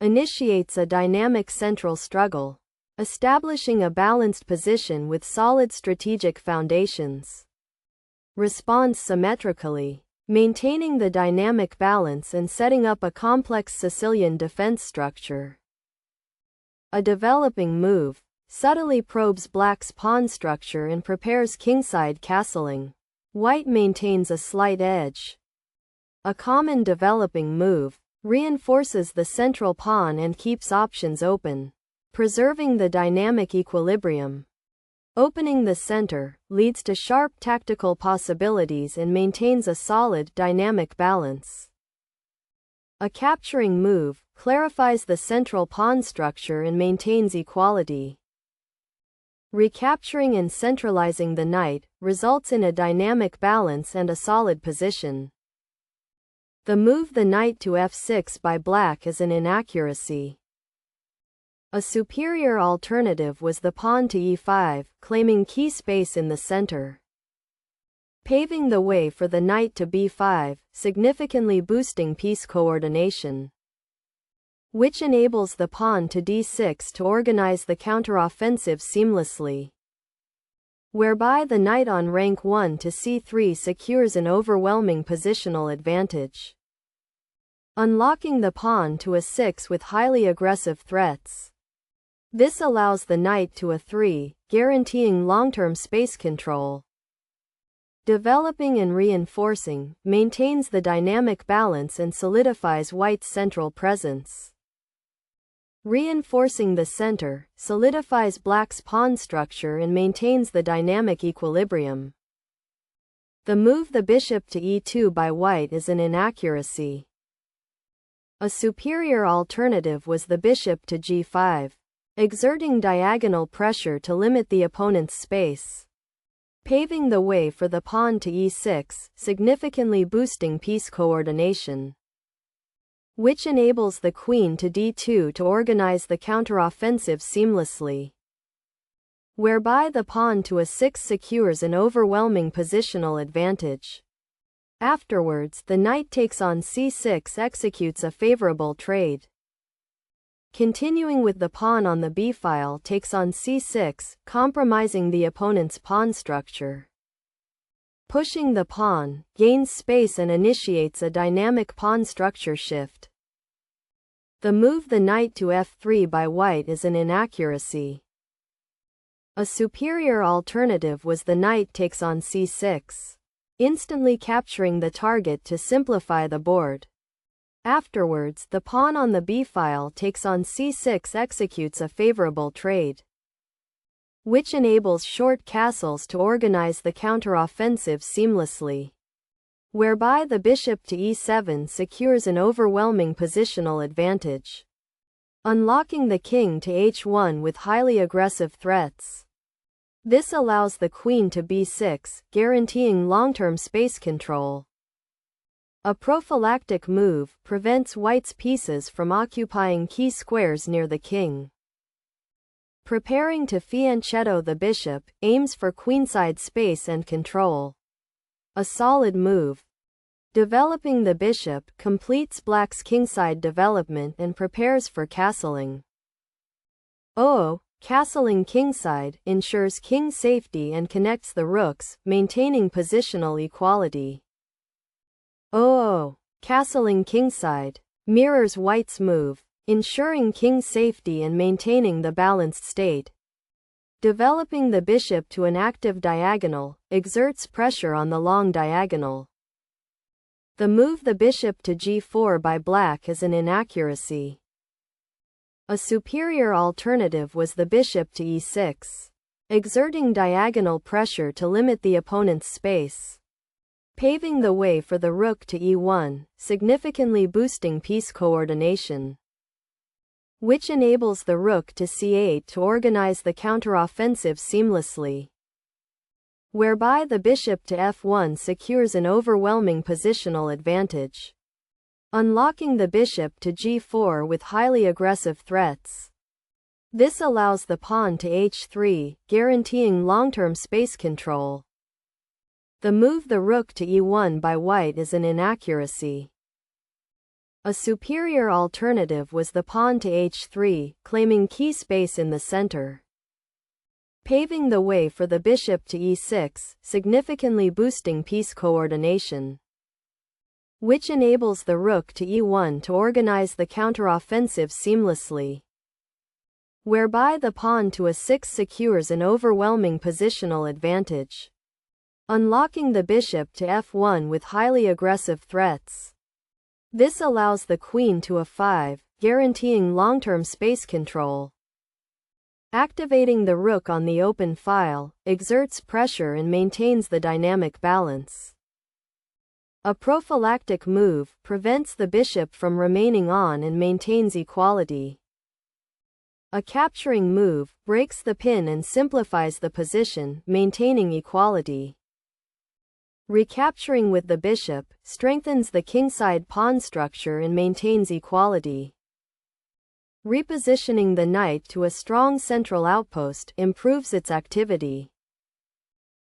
initiates a dynamic central struggle, establishing a balanced position with solid strategic foundations. Responds symmetrically, maintaining the dynamic balance and setting up a complex Sicilian defense structure. A developing move, subtly probes black's pawn structure and prepares kingside castling. White maintains a slight edge. A common developing move, reinforces the central pawn and keeps options open, preserving the dynamic equilibrium. Opening the center, leads to sharp tactical possibilities and maintains a solid dynamic balance. A capturing move, clarifies the central pawn structure and maintains equality. Recapturing and centralizing the knight, results in a dynamic balance and a solid position. The move the knight to f6 by black is an inaccuracy. A superior alternative was the pawn to e5, claiming key space in the center. Paving the way for the knight to b5, significantly boosting piece coordination. Which enables the pawn to d6 to organize the counteroffensive seamlessly. Whereby the knight on rank 1 to c3 secures an overwhelming positional advantage. Unlocking the pawn to a6 with highly aggressive threats. This allows the knight to a3, guaranteeing long-term space control. Developing and reinforcing, maintains the dynamic balance and solidifies white's central presence. Reinforcing the center, solidifies black's pawn structure and maintains the dynamic equilibrium. The move the bishop to e2 by white is an inaccuracy. A superior alternative was the bishop to g5, exerting diagonal pressure to limit the opponent's space. Paving the way for the pawn to e6, significantly boosting piece coordination. Which enables the queen to d2 to organize the counteroffensive seamlessly. Whereby the pawn to a6 secures an overwhelming positional advantage. Afterwards, the knight takes on c6 executes a favorable trade. Continuing with the pawn on the b-file takes on c6, compromising the opponent's pawn structure. Pushing the pawn, gains space and initiates a dynamic pawn structure shift. The move the knight to f3 by white is an inaccuracy. A superior alternative was the knight takes on c6, instantly capturing the target to simplify the board. Afterwards, the pawn on the b-file takes on c6 executes a favorable trade. Which enables short castles to organize the counteroffensive seamlessly. Whereby the bishop to e7 secures an overwhelming positional advantage. Unlocking the king to h1 with highly aggressive threats. This allows the queen to b6, guaranteeing long-term space control. A prophylactic move prevents white's pieces from occupying key squares near the king. Preparing to fianchetto the bishop, aims for queenside space and control. A solid move. Developing the bishop completes black's kingside development and prepares for castling. Castling kingside ensures king safety and connects the rooks, maintaining positional equality. Castling kingside mirrors white's move, ensuring king safety and maintaining the balanced state. Developing the bishop to an active diagonal, exerts pressure on the long diagonal. The move the bishop to g4 by black is an inaccuracy. A superior alternative was the bishop to e6, exerting diagonal pressure to limit the opponent's space. Paving the way for the rook to e1, significantly boosting piece coordination. Which enables the rook to c8 to organize the counteroffensive seamlessly. Whereby the bishop to f1 secures an overwhelming positional advantage. Unlocking the bishop to g4 with highly aggressive threats. This allows the pawn to h3, guaranteeing long-term space control. The move the rook to e1 by white is an inaccuracy. A superior alternative was the pawn to h3, claiming key space in the center, paving the way for the bishop to e6, significantly boosting piece coordination, which enables the rook to e1 to organize the counteroffensive seamlessly, whereby the pawn to a6 secures an overwhelming positional advantage, unlocking the bishop to f1 with highly aggressive threats. This allows the queen to a5, guaranteeing long-term space control. Activating the rook on the open file exerts pressure and maintains the dynamic balance. A prophylactic move prevents the bishop from remaining on and maintains equality. A capturing move breaks the pin and simplifies the position, maintaining equality. Recapturing with the bishop strengthens the kingside pawn structure and maintains equality. Repositioning the knight to a strong central outpost improves its activity.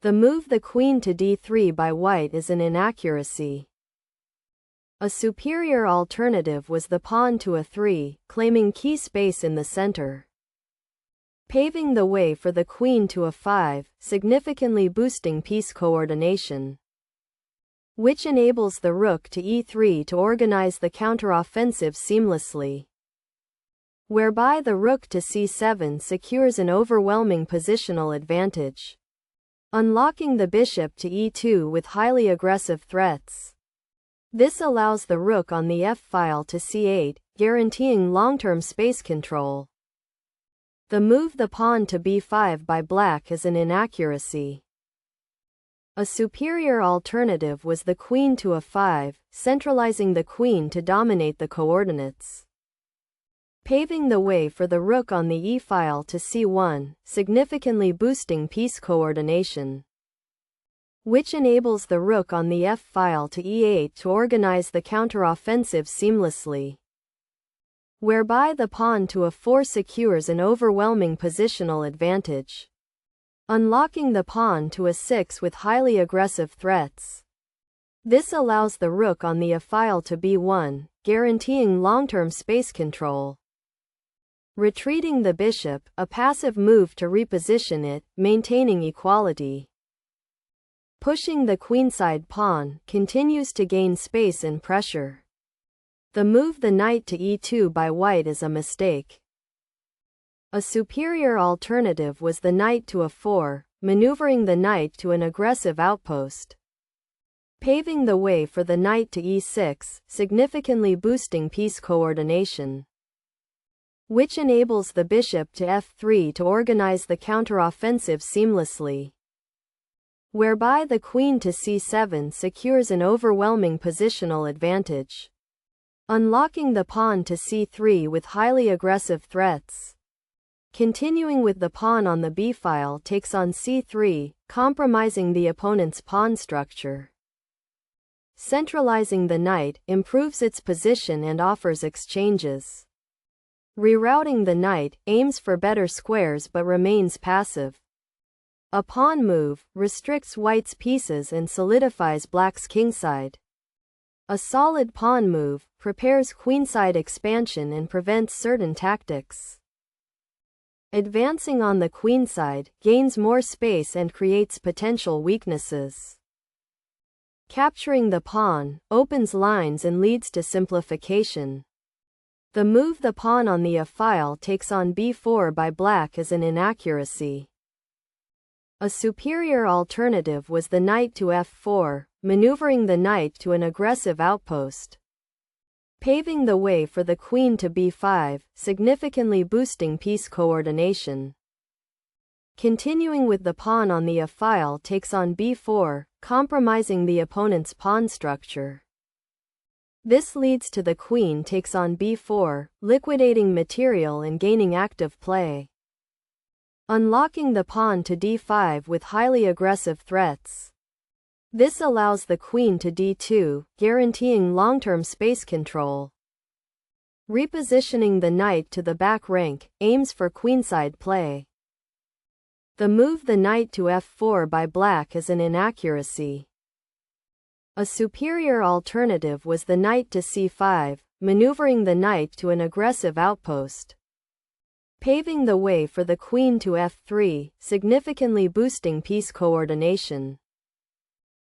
The move the queen to d3 by white is an inaccuracy. A superior alternative was the pawn to a3, claiming key space in the center, paving the way for the queen to a5, significantly boosting piece coordination, which enables the rook to e3 to organize the counteroffensive seamlessly, whereby the rook to c7 secures an overwhelming positional advantage, unlocking the bishop to e2 with highly aggressive threats. This allows the rook on the f-file to c8, guaranteeing long-term space control. The move the pawn to b5 by black is an inaccuracy. A superior alternative was the queen to a5, centralizing the queen to dominate the coordinates, paving the way for the rook on the e-file to c1, significantly boosting piece coordination, which enables the rook on the f-file to e8 to organize the counteroffensive seamlessly, whereby the pawn to a4 secures an overwhelming positional advantage, unlocking the pawn to a6 with highly aggressive threats. This allows the rook on the a-file to b1, guaranteeing long-term space control. Retreating the bishop, a passive move to reposition it, maintaining equality. Pushing the queenside pawn continues to gain space and pressure. The move the knight to e2 by white is a mistake. A superior alternative was the knight to a4, maneuvering the knight to an aggressive outpost, paving the way for the knight to e6, significantly boosting piece coordination, which enables the bishop to f3 to organize the counteroffensive seamlessly, whereby the queen to c7 secures an overwhelming positional advantage, unlocking the pawn to c3 with highly aggressive threats. Continuing with the pawn on the b-file takes on c3, compromising the opponent's pawn structure. Centralizing the knight improves its position and offers exchanges. Rerouting the knight aims for better squares but remains passive. A pawn move restricts white's pieces and solidifies black's kingside. A solid pawn move prepares queenside expansion and prevents certain tactics. Advancing on the queenside gains more space and creates potential weaknesses. Capturing the pawn opens lines and leads to simplification. The move the pawn on the a-file takes on b4 by black is an inaccuracy. A superior alternative was the knight to f4, maneuvering the knight to an aggressive outpost, paving the way for the queen to b5, significantly boosting piece coordination. Continuing with the pawn on the a-file takes on b4, compromising the opponent's pawn structure. This leads to the queen takes on b4, liquidating material and gaining active play, unlocking the pawn to d5 with highly aggressive threats. This allows the queen to d2, guaranteeing long-term space control. Repositioning the knight to the back rank aims for queenside play. The move the knight to f4 by black is an inaccuracy. A superior alternative was the knight to c5, maneuvering the knight to an aggressive outpost. Paving the way for the queen to f3, significantly boosting piece coordination.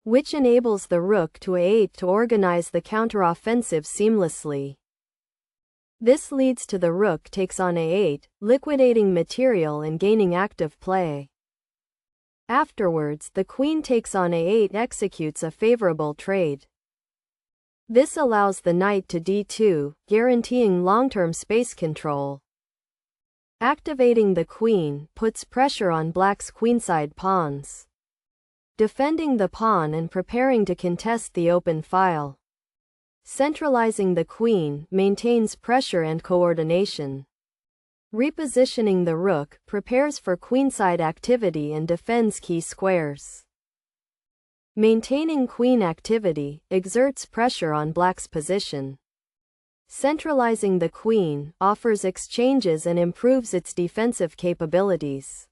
Which enables the rook to a8 to organize the counteroffensive seamlessly. This leads to the rook takes on a8, liquidating material and gaining active play. Afterwards, the queen takes on a8 executes a favorable trade. This allows the knight to d2, guaranteeing long-term space control. Activating the queen puts pressure on black's queenside pawns. Defending the pawn and preparing to contest the open file. Centralizing the queen maintains pressure and coordination. Repositioning the rook prepares for queenside activity and defends key squares. Maintaining queen activity exerts pressure on black's position. Centralizing the queen offers exchanges and improves its defensive capabilities.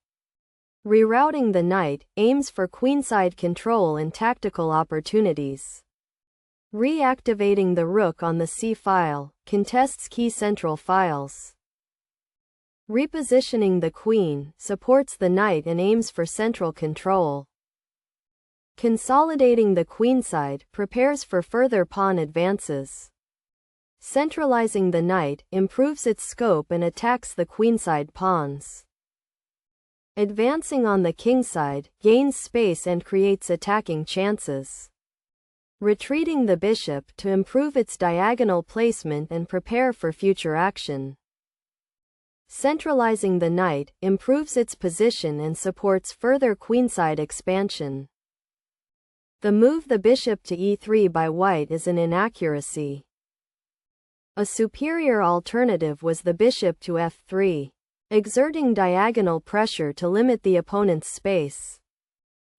Rerouting the knight aims for queenside control and tactical opportunities. Reactivating the rook on the c-file contests key central files. Repositioning the queen supports the knight and aims for central control. Consolidating the queenside prepares for further pawn advances. Centralizing the knight improves its scope and attacks the queenside pawns. Advancing on the kingside gains space and creates attacking chances. Retreating the bishop to improve its diagonal placement and prepare for future action. Centralizing the knight improves its position and supports further queenside expansion. The move the bishop to e3 by white is an inaccuracy. A superior alternative was the bishop to f3, exerting diagonal pressure to limit the opponent's space.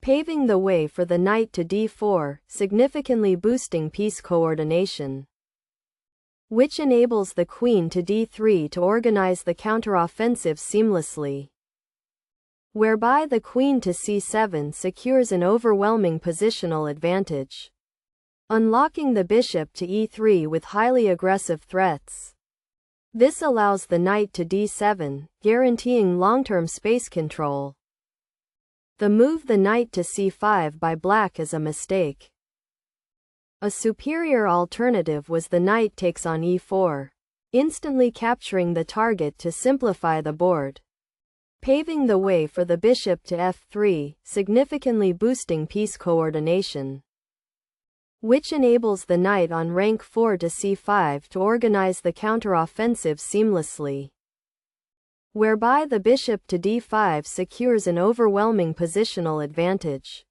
Paving the way for the knight to d4, significantly boosting piece coordination. Which enables the queen to d3 to organize the counteroffensive seamlessly. Whereby the queen to c7 secures an overwhelming positional advantage. Unlocking the bishop to e3 with highly aggressive threats. This allows the knight to d7, guaranteeing long-term space control. The move the knight to c5 by black is a mistake. A superior alternative was the knight takes on e4, instantly capturing the target to simplify the board. Paving the way for the bishop to f3, significantly boosting piece coordination. Which enables the knight on rank 4 to c5 to organize the counteroffensive seamlessly. Whereby the bishop to d5 secures an overwhelming positional advantage.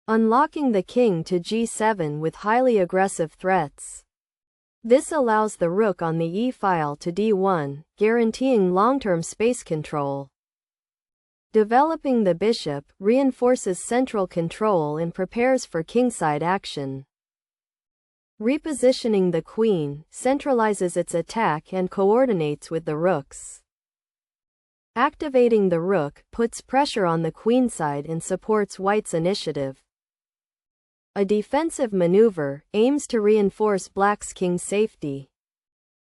Unlocking the king to g7 with highly aggressive threats. This allows the rook on the e-file to d1, guaranteeing long-term space control. Developing the bishop reinforces central control and prepares for kingside action. Repositioning the queen centralizes its attack and coordinates with the rooks. Activating the rook puts pressure on the queenside and supports white's initiative. A defensive maneuver aims to reinforce black's king's safety.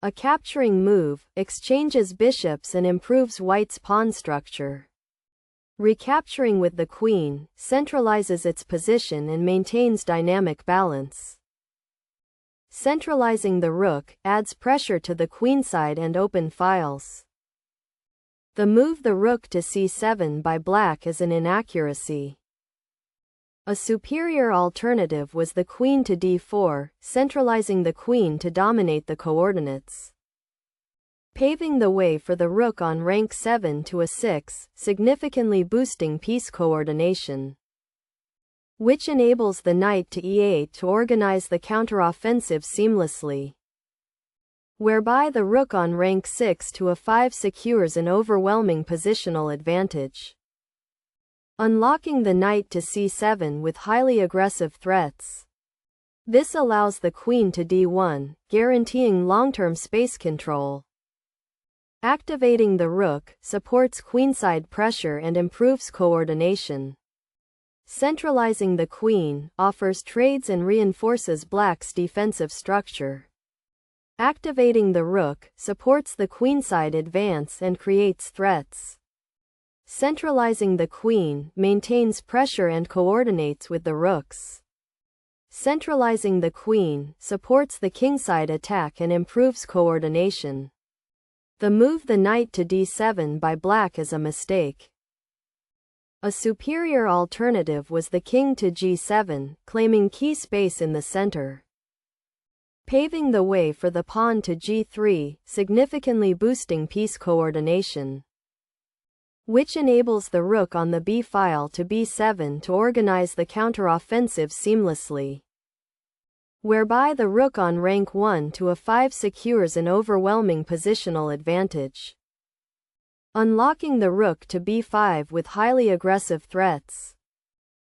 A capturing move exchanges bishops and improves white's pawn structure. Recapturing with the queen centralizes its position and maintains dynamic balance. Centralizing the rook adds pressure to the queenside and open files. The move the rook to c7 by black is an inaccuracy. A superior alternative was the queen to d4, centralizing the queen to dominate the coordinates. Paving the way for the rook on rank 7 to a6, significantly boosting piece coordination. Which enables the knight to e8 to organize the counteroffensive seamlessly. Whereby the rook on rank 6 to a5 secures an overwhelming positional advantage. Unlocking the knight to c7 with highly aggressive threats. This allows the queen to d1, guaranteeing long-term space control. Activating the rook supports queenside pressure and improves coordination. Centralizing the queen offers trades and reinforces black's defensive structure. Activating the rook supports the queenside advance and creates threats. Centralizing the queen maintains pressure and coordinates with the rooks. Centralizing the queen supports the kingside attack and improves coordination. The move the knight to d7 by black is a mistake. A superior alternative was the king to g7, claiming key space in the center, paving the way for the pawn to g3, significantly boosting piece coordination, which enables the rook on the b file to b7 to organize the counteroffensive seamlessly, whereby the rook on rank 1 to a5 secures an overwhelming positional advantage, unlocking the rook to b5 with highly aggressive threats.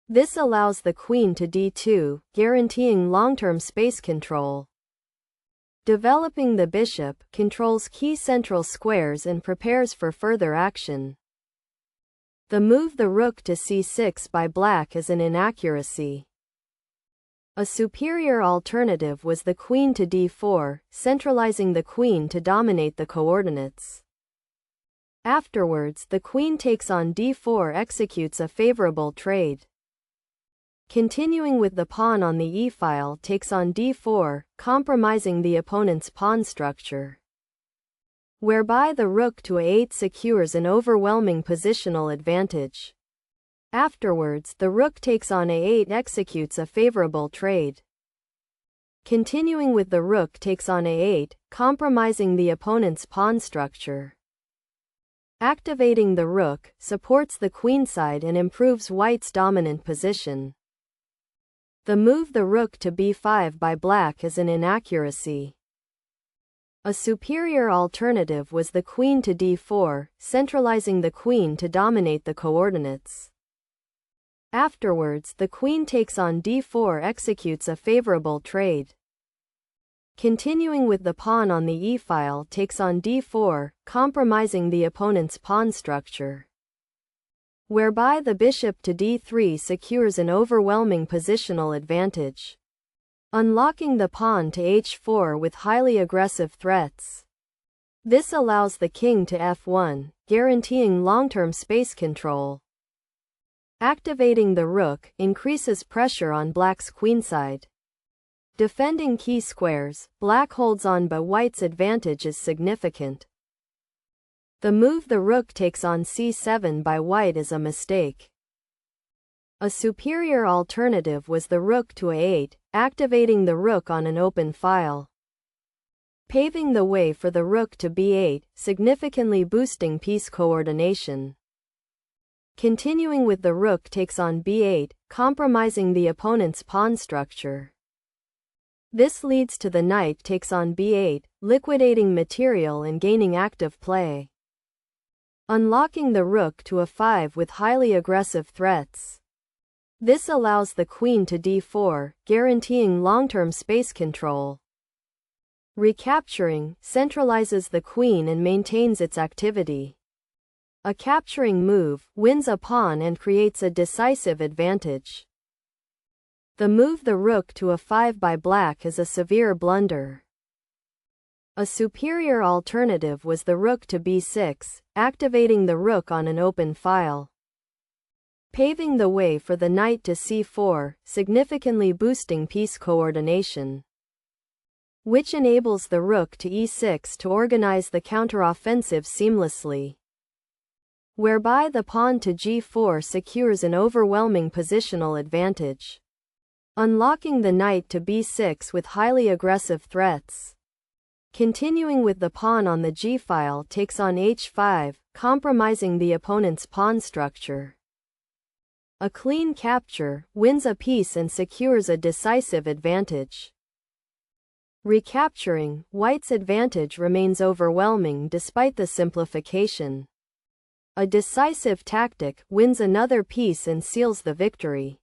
This allows the queen to d2, guaranteeing long-term space control. Developing the bishop controls key central squares and prepares for further action. The move the rook to c6 by black is an inaccuracy. A superior alternative was the queen to d4, centralizing the queen to dominate the coordinates. Afterwards, the queen takes on d4 executes a favorable trade. Continuing with the pawn on the e-file takes on d4, compromising the opponent's pawn structure, whereby the rook to a8 secures an overwhelming positional advantage. Afterwards, the rook takes on a8 executes a favorable trade. Continuing with the rook takes on a8, compromising the opponent's pawn structure. Activating the rook supports the queenside and improves white's dominant position. The move the rook to b5 by black is an inaccuracy. A superior alternative was the queen to d4, centralizing the queen to dominate the coordinates. Afterwards, the queen takes on d4 executes a favorable trade. Continuing with the pawn on the e-file takes on d4, compromising the opponent's pawn structure, whereby the bishop to d3 secures an overwhelming positional advantage, unlocking the pawn to h4 with highly aggressive threats. This allows the king to f1, guaranteeing long-term space control. Activating the rook increases pressure on black's queenside. Defending key squares, black holds on but white's advantage is significant. The move the rook takes on c7 by white is a mistake. A superior alternative was the rook to a8, activating the rook on an open file, paving the way for the rook to b8, significantly boosting piece coordination. Continuing with the rook takes on b8, compromising the opponent's pawn structure. This leads to the knight takes on b8, liquidating material and gaining active play, unlocking the rook to a5 with highly aggressive threats. This allows the queen to d4, guaranteeing long-term space control. Recapturing centralizes the queen and maintains its activity. A capturing move wins a pawn and creates a decisive advantage. The move the rook to a5 by black is a severe blunder. A superior alternative was the rook to b6, activating the rook on an open file, paving the way for the knight to c4, significantly boosting piece coordination, which enables the rook to e6 to organize the counteroffensive seamlessly, whereby the pawn to g4 secures an overwhelming positional advantage, unlocking the knight to b6 with highly aggressive threats. Continuing with the pawn on the g-file takes on h5, compromising the opponent's pawn structure. A clean capture wins a piece and secures a decisive advantage. Recapturing, white's advantage remains overwhelming despite the simplification. A decisive tactic wins another piece and seals the victory.